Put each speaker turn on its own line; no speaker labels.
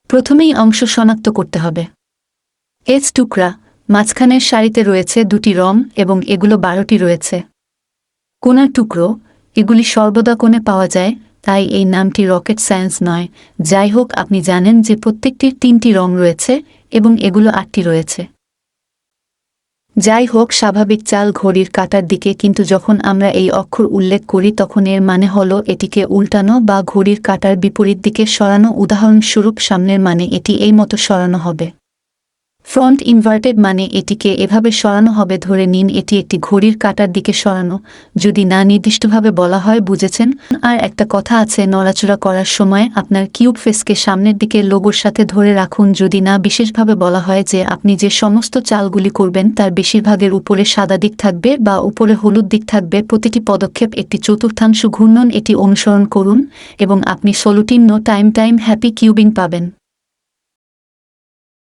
প্রথমেই অংশ শনাক্ত করতে হবে। এস টুকরা, মাঝখানের সারিতে রয়েছে 2টি রং এবং এগুলো 12টি রয়েছে। কোণার টুকরো, এগুলি সর্বদা কোণে পাওয়া যায়, তাই এই নামটি রকেট সায়েন্স নয়। যাই হোক, আপনি জানেন যে প্রত্যেকটির 3টি রং রয়েছে এবং এগুলো 8টি রয়েছে। যাই হোক, স্বাভাবিক চাল ঘড়ির কাঁটার দিকে, কিন্তু যখন আমরা এই অক্ষর উল্লেখ করি তখন এর মানে হলো এটিকে উল্টানো বা ঘড়ির কাঁটার বিপরীত দিকে সরানো। উদাহরণস্বরূপ, সামনের মানে এটি এই মতো সরানো হবে। ফ্রন্ট ইনভার্টেড মানে এটিকে এভাবে সরানো হবে। ধরে নিন এটি একটি ঘড়ির কাঁটার দিকে সরানো, যদি না নির্দিষ্টভাবে বলা হয়, বুঝেছেন? আর একটা কথা আছে, নড়াচড়া করার সময় আপনার কিউব ফেসকে সামনের দিকে লোগোর সাথে ধরে রাখুন। যদি না বিশেষভাবে বলা হয় যে আপনি যে সমস্ত চালগুলি করবেন তার বেশিরভাগের উপরে সাদা দিক থাকবে বা উপরে হলুদ দিক থাকবে। প্রতিটি পদক্ষেপ একটি চতুর্থাংশ ঘূর্ণন। এটি অনুসরণ করুন এবং আপনি সলুটিন নো টাইম হ্যাপি কিউবিং পাবেন।